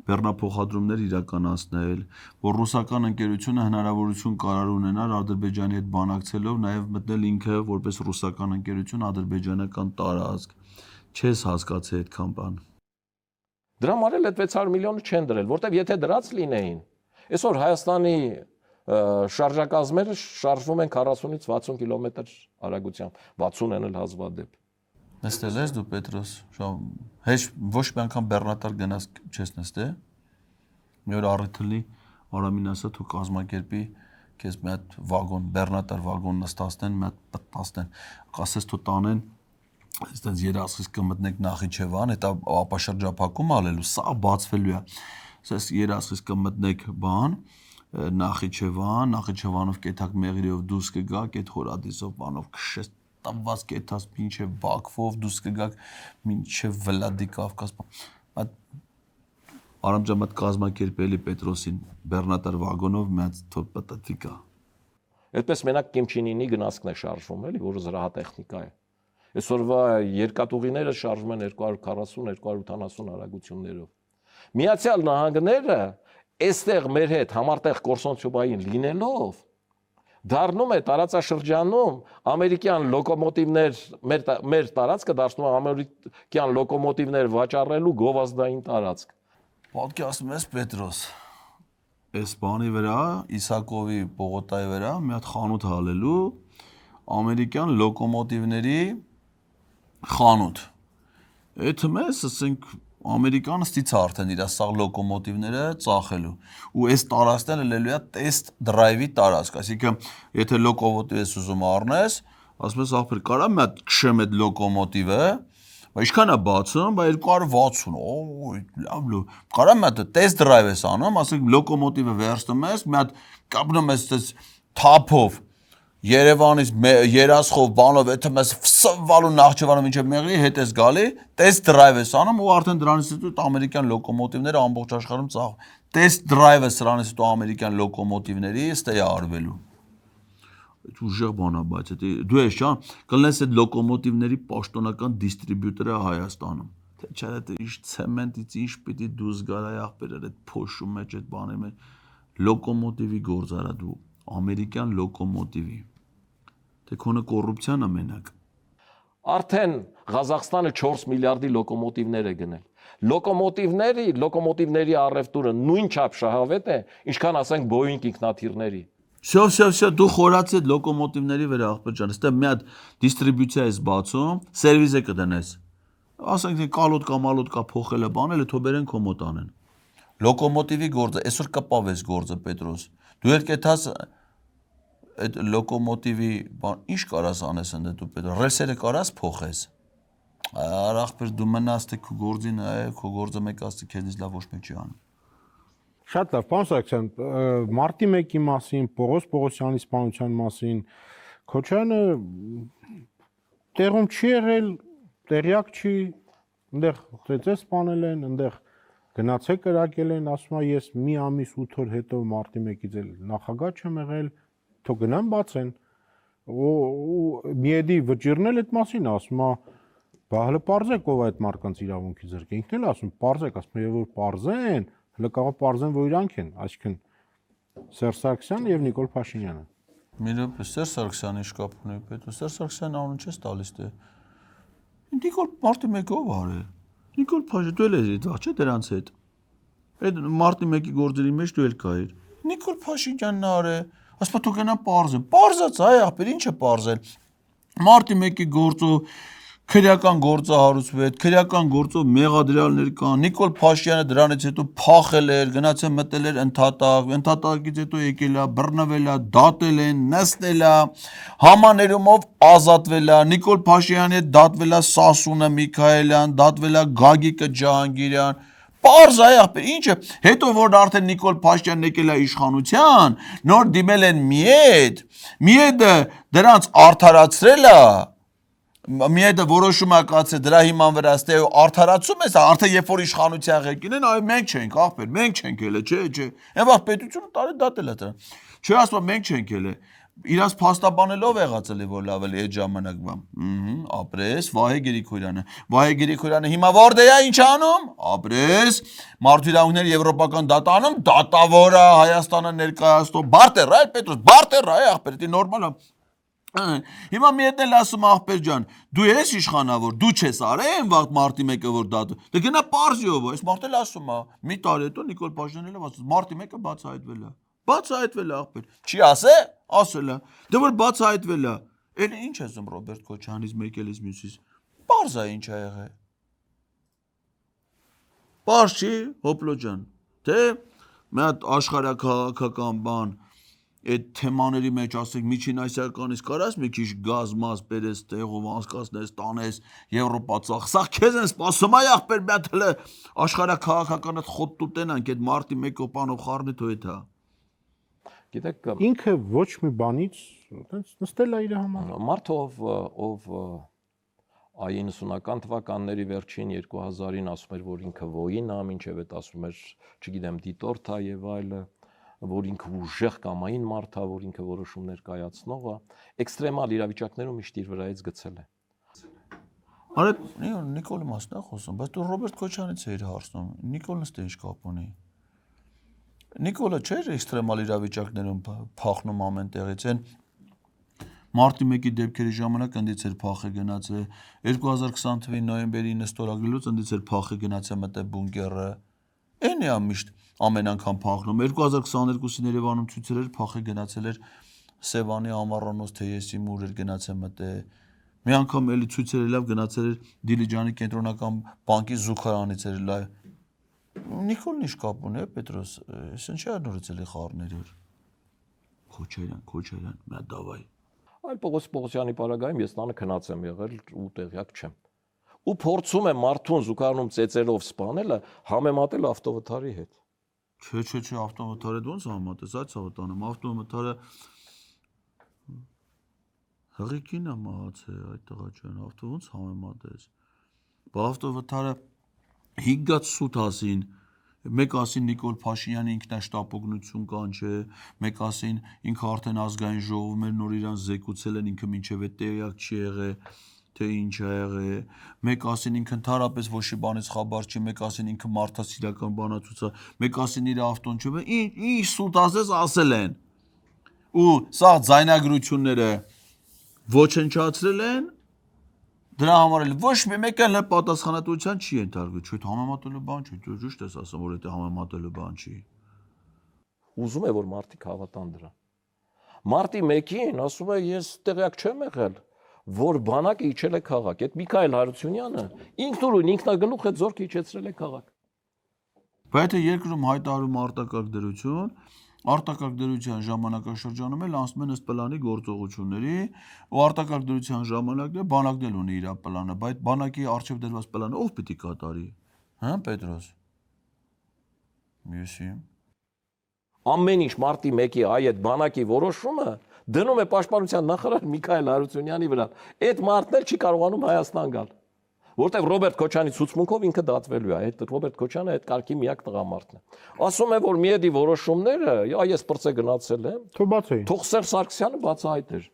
բեռնափոխադրումներ իրականացնել, որ ռուսական ընկերությունը հնարավորություն կարող ունենար Ադրբեջանի հետ բանակցելով նաև մտնել ինքը որպես ռուսական ընկերություն ադրբեջանական տարածք։ Չես հասկացի այդքան բան։ Դրա համար էլ այդ 600 միլիոնը չեն դրել, որտեվ եթե դրած լինեին, այսօր Հայաստանի շարժակազմերը շարժվում են 40-ից 60 կիլոմետր արագությամբ, 60-ն էլ հազվադեպ։ Նստել ես դու Պետրոս, հեչ ոչ մի անգամ բեռնատար գնաց չես նստել։ Մի օր առիթ լինի Արամին ասա դու կազմակերպի քեզ մի հատ վագոն, բեռնատար վագոն նստացնեն, մի հատ պատտասնեն, ասես դու տանեն, այստեղ երասխիս կմտնեք Նախիջևան, հետո ապաշրջափակում ալելու, սա բացվելու է։ Ասես երասխիս կմտնեք բան, Նախիջևանով կեթակ մեղրիով դուրս կգաք, այդ հորադիսով բանով քշես տված կեթաս մինչև Բաքվով դուրս կգաք մինչև Վլադիկավկազ։ Արամջան մատ կազմակերպելի Պետրոսին բեռնատար վագոնով մի հատ պատտիկա։ Այդպես մենակ Կիմչինինի գնացքն է շարժվում, էլի, որը զրահատեխնիկա է։ Այսօրվա երկաթուղիները շարժվում են 240-280 արագություններով։ Միացյալ Նահանգները այստեղ մեր հետ համարտեղ կորսոնցիոբային լինելով դառնում է տարածաշրջանում ամերիկյան լոկոմոտիվներ մեր տարածքը դարձնում է ամերիկյան լոկոմոտիվներ վաճառելու գովազդային տարածք։ Պատկերացնում ես Պետրոս, այս բանի վրա, Իսակովի պողոտայի վրա մի հատ խանութ հալելու ամերիկյան լոկոմոտիվների խանութ։ Այդ մեզ ասենք Ամերիկանը ստից է արդեն իր սաղ լոկոմոտիվները ծախելու ու այս տարածքն լելու է տեստ դրայվի տարածք, այսինքն եթե լոկոմոտիվ ես ուզում առնես, ասում ես ախպեր կարա մի հատ քշեմ այդ լոկոմոտիվը, բայց ինչքան է բացում, բա 260, օ, լավ, կարա մի հատ տեստ դրայվ ես անում, ասենք լոկոմոտիվը վերցնում ես, մի հատ կապնում ես այս թափով Երևանից երասխով բանով եթե մեզ վսվալու Նախճեվանով մինչև Մեղրի հետ ես գալի, տեստ դրայվ ես անում ու արդեն դրանից հետո ամերիկյան լոկոմոտիվները ամբողջ աշխարհում ծախ։ Տեստ դրայվը սրանից հետո ամերիկյան լոկոմոտիվների ստե արվելու։ Այդ ուժեղ բան է, բայց դու ես ջան, կլնես այդ լոկոմոտիվների պաշտոնական դիստրիբյուտորը Հայաստանում։ Թե չէ դա ինչ ցեմենտից ինչ պիտի դուրս գալ այ ախպերեր այդ փոշու մեջ այդ բանի մեջ լոկոմոտիվի գործարա դու ամերիկյան լոկոմոտիվի թե քոնը կոռուպցիան է մենակ Արդեն Ղազախստանը 4 միլիարդի լոկոմոտիվներ է գնել լոկոմոտիվների առևտուրը նույն չափ շահավետ է ինչքան ասենք Boeing ինքնաթիռների Շո դու խորացի այդ լոկոմոտիվների վրա ախպեր ջան այստեղ մի հատ դիստրիբյուցիա ես բացում սերվիզը կդնես ասենք թե կալոտկա փոխելը բանել թո բերեն քո մոտ անեն լոկոմոտիվի գործը այսօր կպավես գործը Պետրոս դու էլ կեթաս այդ լոկոմոտիվի բան ինչ կարաս անես ընդ դու Պետրոս ռելսերը կարաս փոխես ախպեր դու մնաս թե քո գործին քո գործը մեկ ասի քեզնից լավ ոչ մեկ չի անում Շատ լավ, պարոն Սարգսյան, մարտի 1-ի մասին, Պողոս Պողոսյանի սպանության մասին, Քոչարյանը տեղում չի եղել, տեղյակ չի, այնտեղ ծեծե սպանել են, այնտեղ գնացեք կրակել են, ասում է ես մի ամիս 8 օր հետո մարտի 1-ից էլ նախագահ չեմ եղել, թող գնան բացեն։ Ու միեդի վճիրն էլ այդ մասին ասում է, բա հələ parzեք ով այդ մարդկանց իրավունքի ձեռք։ Ինքն էլ ասում, parzեք, ասում է, որ parzեն Հələ կարող պարզեն, որ իրանք են, այսինքն Սերժ Սարգսյանը եւ Նիկոլ Փաշինյանը։ Մի րոպե, Սերժ Սարգսյանը ինչ կապ ունի պետք։ Սերժ Սարգսյանը անուն չես տալիս դե։ Նիկոլ մարտի 1-ով արել։ Նիկոլ Փաշինյանը դու էլ ես չէ դրանց հետ։ Այդ մարտի 1-ի գործերի մեջ դու էլ կայիր։ Նիկոլ Փաշինյանն արել, ասում դու գնա պարզեն։ Պարզած այ ախպեր, ինչ է պարզել։ Մարտի 1-ի գործը քրեական գործահարուցվեց, քրեական գործով մեղադրյալներ կան, Նիկոլ Փաշինյանը դրանից հետո փախել էր, գնացել մտել էր ընդհատակ, ընդհատակից հետո եկել է, բռնվել է, դատել են, նստել է, համաներումով ազատվել է, Նիկոլ Փաշինյանի հետ դատվել է Սասունը Միքայելյան, դատվել է Գագիկը Ջահանգիրյան, Պարզ այ ախպեր, ինչ է, հետո որ արդեն Նիկոլ Փաշինյանն եկել է իշխանության, նոր դիմել են Միեդը դրանց արդարացրել է Միեդը որոշում է կացել դրա հիման վրա ստե արդարացում ես արդեն երբ որ իշխանության ղեկին են այ մենք չենք ախպեր մենք չենք ելը չէ այն վաղ պետությունը տարի դատել է դրան չէ ասում մենք չենք ելը իրաց փաստաբանելով եղած էլի որ լավ էլի այդ ժամանակվա ապրես Վահե Գրիգորյանը հիմա որտե՞ղ է ինչ անում ապրես մարդու իրավունքների եվրոպական դատանում դատավորը Հայաստանը ներկայացնում բարտեր այ Պետրոս բարտեր այ ախպեր դա նորմալ է հիմա մի հետ էլ ասում ախպեր ջան դու ես իշխանավոր դու չես արել վաղ մարտի 1-ը որ դատը դե գնա պարզիով այս մարդ էլ ասում է մի տարի հետո Նիկոլ Փաշինյանն էլ ասում մարտի 1-ը բացահայտվել է բացահայտվել է ախպեր չի ասել է դե որ բացահայտվել է էլ ինչ ասում Ռոբերտ Քոչարյանից մեկելից մյուսից պարզ է ինչ ա եղել պարզ չի հոպլո ջան թե մի հատ աշխարհաքաղաքական բան այդ թեմաների մեջ ասենք միջին ասիականից կարաս մի քիչ գազ մազ բերես տեղով անցկացնես տանես Եվրոպա սա քեզ են սպասում այ ախպեր մի հատ հələ աշխարհաքաղաքականը խոտ տուտենանք այդ մարտի 1 օպանով խառնի թո էթա Գիտեք ինքը ոչ մի բանից այտենց նստել է իր համար մարդը ով 90-ական թվականների վերջին 2000-ին ասում էր որ ինքը ոին է մինչև այդ ասում էր չգիտեմ դիտորդ է եւ այլը որ ինքը ուժեղ կամային մարդ է, որ ինքը որոշումներ կայացնող է, էքստրեմալ իրավիճակներում միշտ իր վրայից գցել է։ Արա Նիկոլի մասն է խոսում, բայց դու Ռոբերտ Քոչարյանից էիր հարցնում, Նիկոլն ըստ ինչ կապ ունի։ Նիկոլը չէր էքստրեմալ իրավիճակներում փախնում ամեն տեղից, այն մարտի 1-ի դեպքերի ժամանակ ընդից էր փախը գնացել, 2020 թվականի նոյեմբերի 9 օրագրելուց ընդից էր փախը գնացել մտե բունկերը։ Այն է միշտ ամեն անգամ փախնում 2022-ին Երևանում ցույցեր էր փախը գնացել էր Սևանի Ամառանոց թեյեսի մուր էր գնացել մտե մի անգամ էլի ցույցերը լավ գնացել էր Դիլիջանի կենտրոնական բանկի զուգարանից էր լավ Նիկոլն ինչ կապ ունի Պետրոս ես ինչա նորից էլի խառներ էր Քոչարյան մա դավայ Այլ Պողոսյանի պարագայում ես նանը քնած եմ եղել ու տեղյակ չեմ ու փորձում եմ մարդուն զուգարանում ծեծելով սպանելը համեմատել ավտովթարի հետ Չէ, ավտոմոտորը ոնց համատես, այդ ցավտանում, ավտոմոտորը հղիկին է մահացել այդ տղա ջան, ավտո ոնց համեմատես։ Բա ավտոմոտորը 5 սուտ ասին, մեկ ասին Նիկոլ Փաշինյանի ինքնաշտապօգնություն կանչե, մեկ ասին ինքը արդեն ազգային ժողովում էր նոր իրան զեկուցել են ինքը մինչև այդ տեղյակ չի եղել թե ինչ ա եղել, մեկ ասին ինքը ընդհանրապես ոչ մի բանից խաբար չի, մեկ ասին ինքը մարդասիրական բանացուցա, մեկ ասին իր ավտոն չի, ինչ սուտ ասես ասել են։ Ու սա ձայնագրությունները ոչնչացրել են, դրա համար էլ ոչ մի մեկը էլ պատասխանատվության չի ենթարկվել, չէ՞ համեմատելու բան չի, դու ճիշտ ես ասում, որ դա համեմատելու բան չի։ Ուզում է որ մարդիկ հավատան դրան։ Մարտի 1-ին ասում է ես տեղյակ չեմ եղել որ բանակը իջել է քաղաք, այդ Միքայել Հարությունյանը ինքնուրույն ինքնագլուխ է ձորք իջեցրել է քաղաք։ Բայց եթե երկրում հայտարարում արտակարգ դրություն, արտակարգ դրության ժամանակաշրջանում էլ անցնում են ըստ պլանի գործողությունների, ու արտակարգ դրության ժամանակն է բանակն էլ ունի իր պլանը, բայց բանակի արժև դրված պլանը ով պիտի կատարի, հա Պետրոս։ Մյուսի։ Ամեն ինչ մարտի 1-ի այդ բանակի որոշումը դնում է պաշտպանության նախարար Միքայել Հարությունյանի վրա։ Այդ մարդն էլ չի կարողանում Հայաստան գալ, որտեղ Ռոբերտ Քոչյանի ցուցմունքով ինքը դատվելու է։ Այդ Ռոբերտ Քոչյանը այդ կարգի միակ տղամարդն է։ Ասում է, որ միեդի որոշումները, ես պրծե գնացել եմ։ Թող բացեին։ Թող Սերժ Սարգսյանը բացահայտեր։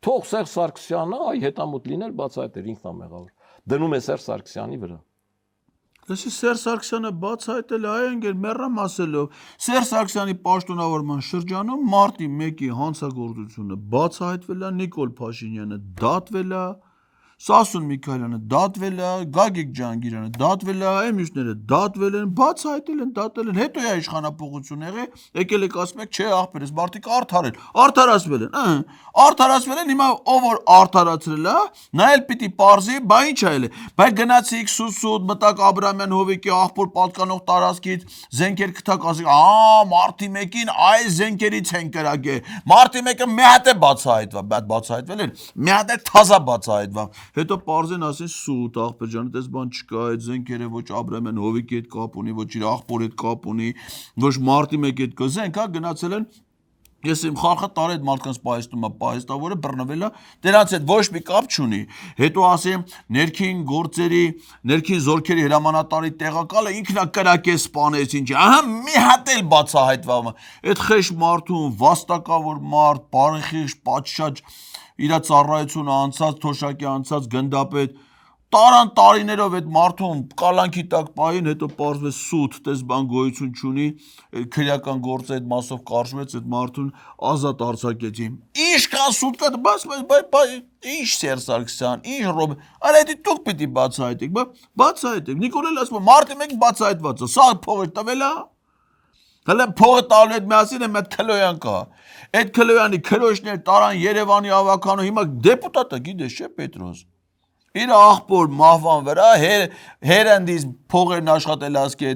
Թող Սերժ Սարգսյանը հետամուտ լիներ բացահայտեր ինքն է մեղավոր։ Դնում է Սերժ Սարգսյանի վրա։ Լսի Սերժ Սարգսյանը բացահայտել է այ ընկեր մեռամ ասելով Սերժ Սարգսյանի պաշտոնավորման շրջանում մարտի 1-ի հանցագործությունը բացահայտվել է Նիկոլ Փաշինյանը դատվել է Սասուն Միքայելյանը դատվել է Գագիկ Ջանգիրյանը դատվել է այ մյուսները դատվել են բացահայտել են դատել են հետո է իշխանապողություն եղել եկել եք ասում եք չէ ախպերս մարդիկ արդարացվել են արդարացվել են հիմա ով որ արդարացրել է նա էլ պիտի պարզի բա ինչ է ելը բայց գնացիք սուտ մտակ Աբրամյան Հովիկի աղբոր պատկանող տարածքից զենքեր քթակ ասիկ մարտի 1-ին այ զենքերից են կրակել մարտի 1-ը մի հատ է բացահայտվել են մի հատ է թազա բացահայտվել Հետո պարզեն ասեն սուտ աղբեր ջան, այդպես բան չկա, այդ զենքերը ոչ Աբրամյան Հովիկի հետ կապ ունի, ոչ իր աղբորի հետ կապ ունի, ոչ մարտի 1-ի հետ կա, զենք հա գնացել են Ես իմ խարխը տարի այդ մարդկանց պահեստավորը բռնվել է, դրանց հետ ոչ մի կապ չունի։ Հետո ասեմ, ներքին գործերի, ներքին զորքերի հրամանատարի տեղակալը ինքնակրակ է սպանեց ինչ։ Ահա մի հատ էլ բացահայտվում է։ Այդ խեշ մարդուն, վաստակավոր մարդ, բարեխիղճ, պատշաճ, իր ծառայությունը անցած, թոշակի անցած գնդապետ տարան տարիներով այդ մարդուն կալանքի տակ պահին, հետո պարզվեց սուտ, տես բան գոյություն չունի, քրեական գործը այդ մասով կարժվեց, այդ մարդուն ազատ արձակեցին։ Ինչքան սուտ կա, ինչ Սերժ Սարգսյան, ինչ Ռոբերտ, այլ այդ դուք պիտի բացահայտեք, բացահայտեք։ Նիկոլեն ասում է, մարտի մեկ բացահայտված է, սա փողը տվել է։ Հələ փողը տալու հետ միասին է մեծ քլոյան կա։ Այդ քլոյանի քրոջներ տարան Երևանի ավականու, հիմա դեպուտատը գիտես չէ Պետրոս։ Իր աղբոր մահվան վրա հերանդից փողերն աշխատել ասկի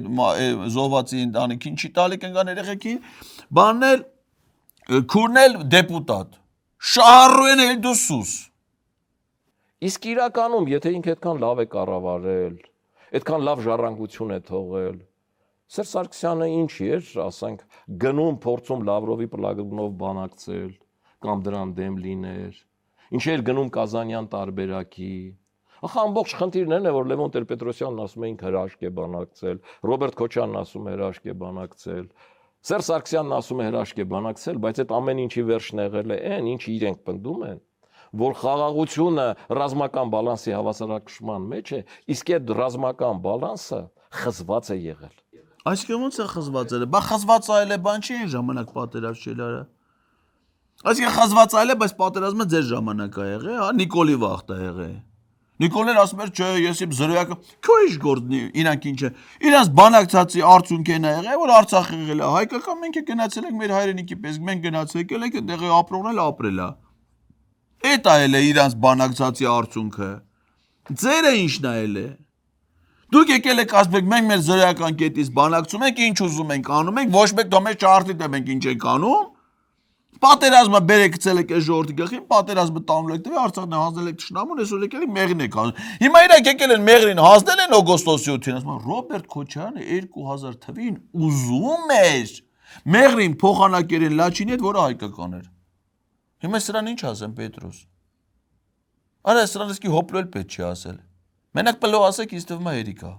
զոհվածի ընտանիքին չի տալի կնկան երեխեքին, բաննել, քուրնել դեպուտատ, շահառուեն էլ դուսուս։ Իսկ իրականում, եթե ինքը այդքան լավ է կառավարել, այդքան լավ ժառանգություն է թողել, Սերժ Սարգսյանը ինչի էր, ասենք, գնում փորձում Լավրովի պլագնով բանակցել, կամ դրան դեմ լիներ, ինչ էր գնում Կազանյան տարբերակի։ Ախա ամբողջ խնդիրներն է, որ Լևոն Տեր-Պետրոսյանն ասում է ինքը հրաշք է բանակցել, Ռոբերտ Քոչյանն ասում է հրաշք է բանակցել, Սերժ Սարգսյանն ասում է հրաշք է բանակցել, բայց այդ ամեն ինչի վերջն եղել է այն, ինչ իրենք պնդում են, որ խաղաղությունը ռազմական բալանսի հավասարակշռման մեջ է, իսկ այդ ռազմական բալանսը խզված է եղել։ Այսինքն ոնց է խզված ել է, բա խզված այլ է բան չի այն ժամանակ պատերազմ չէր արա։ Այսինքն խզված այլ է, բայց պատերազմը ձեր ժամանակ է եղել, հա Նիկոլի վախտ է եղել։ Նիկոլեն ասում էր, չէ, ես իմ զրոյակը, քո ինչ գործնի, իրանք ինչ է։ Իրանց բանակցածի արդյունքն է եղել, որ Արցախը եղել է հայկական, մենք է գնացել ենք մեր հայրենիքի պես, մենք գնացել ենք այնտեղ ապրողն ապրել է։ Էդ այլ է իրանց բանակցածի արդյունքը։ Ձերը ինչն այլ է։ Դուք եկել եք ասում եք, մենք մեր զրոյական կետից բանակցում ենք, ինչ ուզում ենք անում ենք, ոչ մեկ դու մեզ չարտիտ ենք ինչ ենք անում։ Պատերազմը բերեք գցել եք այս ժողովրդի գլխին, պատերազմը տանում եք տվի, Արցախն հանձնել եք թշնամուն, այսօր եկել եք մեղրին եք հանձնել։ Հիմա իրանք եկել են մեղրին հանձնել են օգոստոսի 8-ին, ասում են Ռոբերտ Քոչյանը 2000 թվին ուզում էր մեղրին փոխանակերեն Լաչինի հետ, որը հայկական էր։ Հիմա սրան ինչ ասեմ Պետրոս։ Արա սրան իսկի հոպլոել պետք չի ասել։ Մենակ պլո ասեք, ինձ թվում է հերիքա։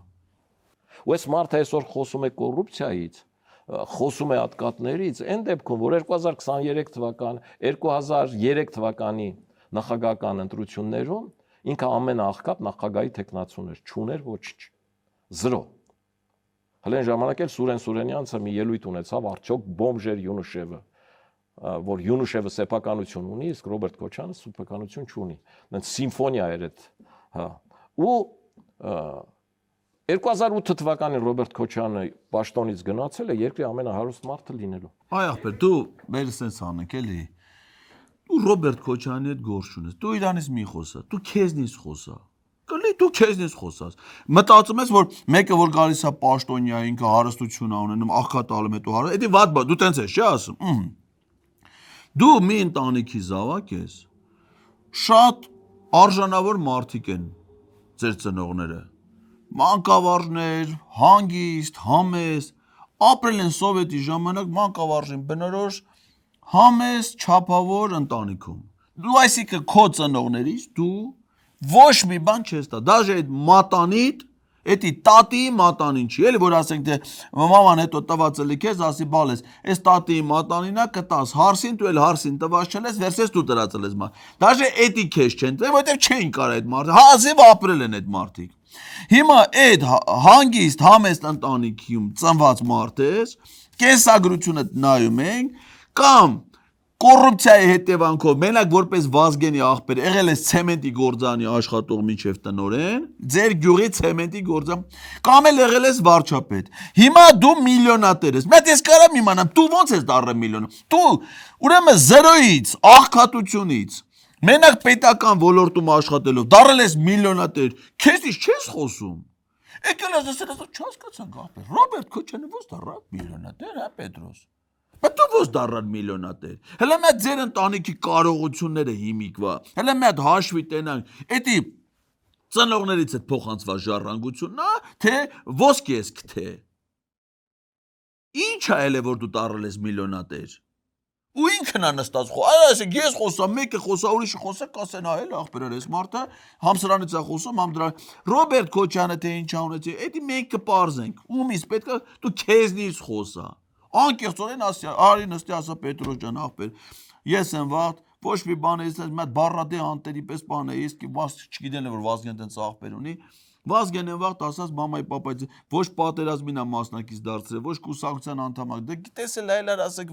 Ու այս մարդը այսօր խոսում է կոռուպցիայից, խոսում է ատկատներից, այն դեպքում, որ 2023 թվականի նախագահական ընտրություններում ինքը ամենաաղքատ նախագահի տեխնացուն էր, չուներ ոչինչ, զրո։ Հələ այն ժամանակ էլ Սուրեն Սուրենյանցը մի ելույթ ունեցավ, արդյոք բոմժ էր Յունուշևը, որ Յունուշևը սեփականություն ունի, իսկ Ռոբերտ Քոչյանը սեփականություն չունի։ Դրանց սիմֆոնիա էր այդ, հա։ Ու 2008 թվականին Ռոբերտ Քոչյանը պաշտոնից գնացել է երկրի ամենահարուստ մարդը լինելու։ Այ ախպեր, դու մեր սենց անենք էլի։ Դու Ռոբերտ Քոչյանի հետ գործ ունես։ Դու իրանից մի խոսա, դու քեզնից խոսա։ Կլի դու քեզնից խոսաս։ Մտածում ես, որ մեկը որ գալիս է պաշտոնյա, ինքը հարստություն ունենում, աղքատալում հետո հարուստ, էդի վատ բա, դու տենց ես, չի ասում։ Դու մի ընտանիքի զավակ ես։ Շատ արժանավոր մարդիկ են ձեր ծնողները։ Մանկավարժներ, հանգիստ, համեստ, ապրել են սովետի ժամանակ մանկավարժին բնորոշ համեստ, չափավոր ընտանիքում։ Դու այսինքն քո ծնողներից դու ոչ մի բան չես տա, դաժե այդ մատանիդ, էդի տատի մատանին չի, էլի որ ասենք թե մաման հետո տված էլի քեզ, ասի բալես, այս տատի մատանինա կտաս հարսին, դու էլ հարսին տված չես, վերցես դու դրածել ես մա։ Դաժե էդի քեզ չեն տվել, որովհետև չէին կարող այդ մարդը, հազիվ ապրել են այդ մարդիկ։ Հիմա այդ հանգիստ համեստ ընտանիքում ծնված մարդ ես, կենսագրությունը նայում ենք, կամ կոռուպցիայի հետևանքով մենակ որպես Վազգենի աղբեր եղել ես ցեմենտի գործանի աշխատող մինչև տնօրեն, ձեր գյուղի ցեմենտի գործան, կամ էլ եղել ես վարչապետ։ Հիմա դու միլիոնատեր ես։ Մենք ես կարամ իմանամ, դու ոնց ես դառել միլիոն։ Դու ուրեմն զրոյից, աղքատությունից մենակ պետական ոլորտում աշխատելով դառել ես միլիոնատեր, քեզից չես խոսում։ Եկել ես ասել, չհասկացանք ախպեր, Ռոբերտ Քոչյանը ո՞նց դառավ միլիոնատեր, հա Պետրոս։ Բայց դու ո՞նց դառավ միլիոնատեր։ Հələ մի հատ ձեր ընտանիքի կարողությունները հիմիկվա։ Հələ մի հատ հաշվի տենանք, էդի ծնողներից այդ փոխանցված ժառանգությունն է, թե ոսկի ես գթե։ Ինչ է ել է որ դու դառել ես միլիոնատեր։ Ու ինքն է նստած ասեք ես խոսամ, մեկը խոսա, ուրիշը խոսա, կասեն այլ ախպերար էս մարդը համսրանից է խոսում, համ դրա Ռոբերտ Քոչյանը թե ինչ ունեցի, էդի մենք կպարզենք, ումից պետք է դու քեզնից խոսա։ Անկեղծորեն ասա, արի նստի ասա Պետրոս ջան ախպեր, ես եմ վաղ ոչ մի բան էս մատ բառադե անտերի պես բան է, իսկ չգիտեն որ Վազգեն տենց ախպեր ունի։ Վազգենը վաղ ասած մամայի պապայի ոչ պատերազմին է մասնակից դարձել, ոչ կուսակցության անդամ է։ Դե գիտես էլ այլար ասեք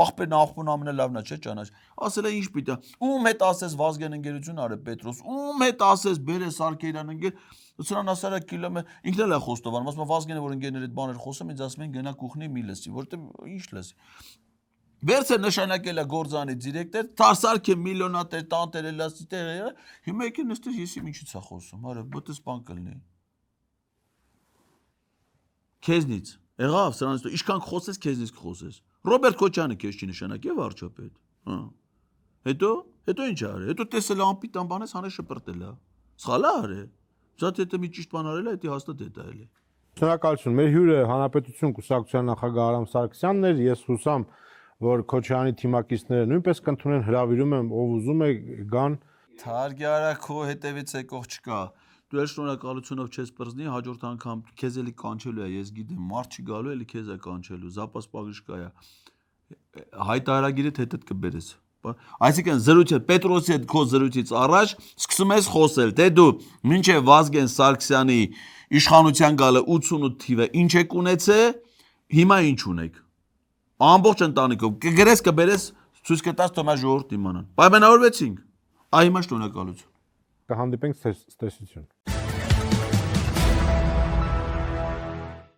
ախպերն ախպուն ամենալավն է, չէ՞ ճանաչ։ Ասել է ինչ պիտի։ Ում հետ ասես Վազգեն ընկերություն արել Պետրոս, ում հետ ասես Բերե Սարգսյան ընկեր, սրան ասարա կիլոմետր ինքն էլ է խոստովանում, ասում Վազգենը որ ընկերներ այդ բաներ խոսում, ինձ ասում են գնա կուխնի մի լսի, որտեղ ինչ լսի։ Վերցը նշանակել է գործանի դիրեկտոր, Թարսարքը միլիոնատեր տանտեր էլասի տեղերը, հիմա եկե նստես եսի ինչից է խոսում, արա, բտես բան կլինի։ Քեզնից, եղավ, սրանից ինչքան խոսես, քեզնից կխոսես։ Ռոբերտ Քոչյանը քեզ չի նշանակել վարչապետ, հա։ Հետո ինչ արել, հետո տեսել անպիտան բանես հանել շպրտել է։ Սխալ է արել։ Զատ եթե մի ճիշտ բան արել է, դա հաստատ է դա էլի։ Շնորհակալություն։ Մեր հյուրը Հանրապետություն կուսակցության նախագահ Արամ Սարգսյանն էր, ես հուսամ որ Քոչյանի թիմակիցները նույնպես կընդունեն, հրավիրում եմ ով ուզում է գան։ Թարգի արա քո հետևից եկող չկա։ Դու էլ շնորհակալությունով չես բռնի, հաջորդ անգամ քեզ էլի կանչելու է, ես գիտեմ, մարդ չի գալու, էլի քեզ է կանչելու, Զապաս Պագրիշկա է։ Հայտարարագիրը հետդ կբերես։ Այսինքն զրույցը Պետրոսի հետ քո զրույցից առաջ սկսում ես խոսել, թե դու մինչև Վազգեն Սարգսյանի իշխանության գալը 88 թիվը ինչ եք ունեցել, հիմա ինչ ունեք։ Ամբողջ ընտանիքով կգրես կբերես ցույց կտաս թող մեր ժողովուրդ իմանան։ Պայմանավորվեցինք։ Այ հիմա շնորհակալություն։ Կհանդիպենք ցտեսություն։